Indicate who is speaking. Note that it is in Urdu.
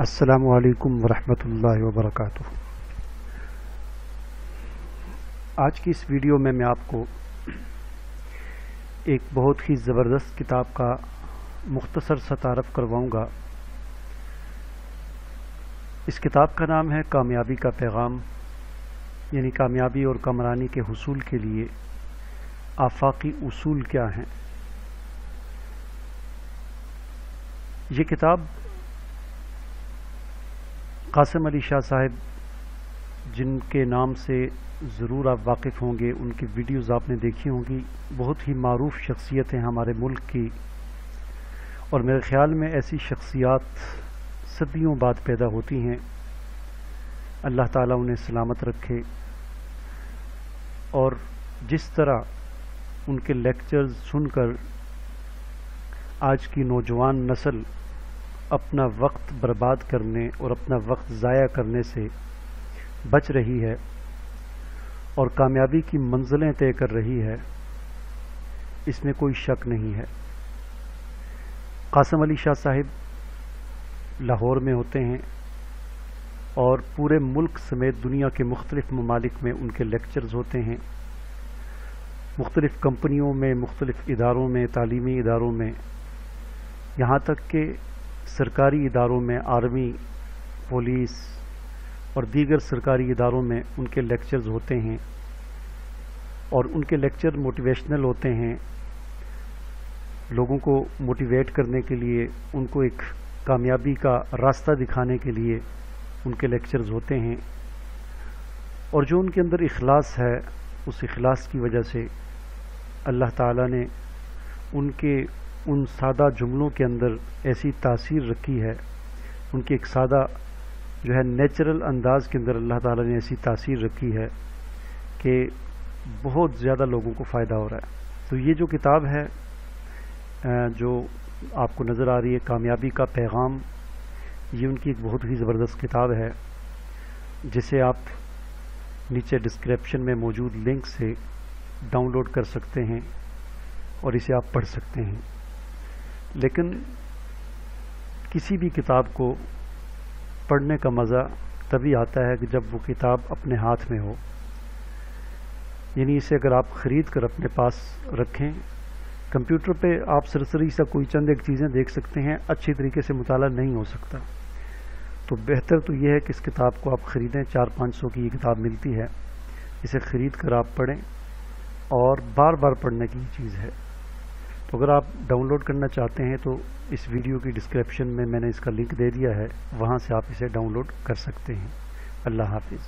Speaker 1: السلام علیکم ورحمۃ اللہ وبرکاتہ۔ آج کی اس ویڈیو میں آپ کو ایک بہت ہی زبردست کتاب کا مختصر سا تعارف کرواؤں گا۔ اس کتاب کا نام ہے کامیابی کا پیغام، یعنی کامیابی اور کامرانی کے حصول کے لیے آفاقی اصول کیا ہیں۔ یہ کتاب قاسم علی شاہ صاحب، جن کے نام سے ضرور آپ واقف ہوں گے، ان کی ویڈیوز آپ نے دیکھی ہوں گی، بہت ہی معروف شخصیت ہیں ہمارے ملک کی، اور میرے خیال میں ایسی شخصیات صدیوں بعد پیدا ہوتی ہیں۔ اللہ تعالیٰ انہیں سلامت رکھے، اور جس طرح ان کے لیکچرز سن کر آج کی نوجوان نسل اپنا وقت برباد کرنے اور اپنا وقت ضائع کرنے سے بچ رہی ہے اور کامیابی کی منزلیں طے کر رہی ہے، اس میں کوئی شک نہیں ہے۔ قاسم علی شاہ صاحب لاہور میں ہوتے ہیں اور پورے ملک سمیت دنیا کے مختلف ممالک میں ان کے لیکچرز ہوتے ہیں، مختلف کمپنیوں میں، مختلف اداروں میں، تعلیمی اداروں میں، یہاں تک کہ سرکاری اداروں میں، آرمی، پولیس اور دیگر سرکاری اداروں میں ان کے لیکچرز ہوتے ہیں، اور ان کے لیکچر موٹیویشنل ہوتے ہیں، لوگوں کو موٹیویٹ کرنے کے لیے، ان کو ایک کامیابی کا راستہ دکھانے کے لیے ان کے لیکچرز ہوتے ہیں۔ اور جو ان کے اندر اخلاص ہے، اس اخلاص کی وجہ سے اللہ تعالیٰ نے ان کے ان سادہ جملوں کے اندر ایسی تاثیر رکھی ہے، ان کی ایک سادہ جو ہے نیچرل انداز کے اندر اللہ تعالیٰ نے ایسی تاثیر رکھی ہے کہ بہت زیادہ لوگوں کو فائدہ ہو رہا ہے۔ تو یہ جو کتاب ہے جو آپ کو نظر آ رہی ہے، کامیابی کا پیغام، یہ ان کی ایک بہت ہی زبردست کتاب ہے، جسے آپ نیچے ڈسکرپشن میں موجود لنک سے ڈاؤن لوڈ کر سکتے ہیں اور اسے آپ پڑھ سکتے ہیں۔ لیکن کسی بھی کتاب کو پڑھنے کا مزہ تبھی آتا ہے کہ جب وہ کتاب اپنے ہاتھ میں ہو، یعنی اسے اگر آپ خرید کر اپنے پاس رکھیں، کمپیوٹر پہ آپ سرسری سا کوئی چند ایک چیزیں دیکھ سکتے ہیں، اچھی طریقے سے مطالعہ نہیں ہو سکتا۔ تو بہتر تو یہ ہے کہ اس کتاب کو آپ خریدیں، 400-500 کی یہ کتاب ملتی ہے، اسے خرید کر آپ پڑھیں، اور بار بار پڑھنے کی چیز ہے۔ تو اگر آپ ڈاؤن لوڈ کرنا چاہتے ہیں تو اس ویڈیو کی ڈسکرپشن میں نے اس کا لنک دے دیا ہے، وہاں سے آپ اسے ڈاؤن لوڈ کر سکتے ہیں۔ اللہ حافظ۔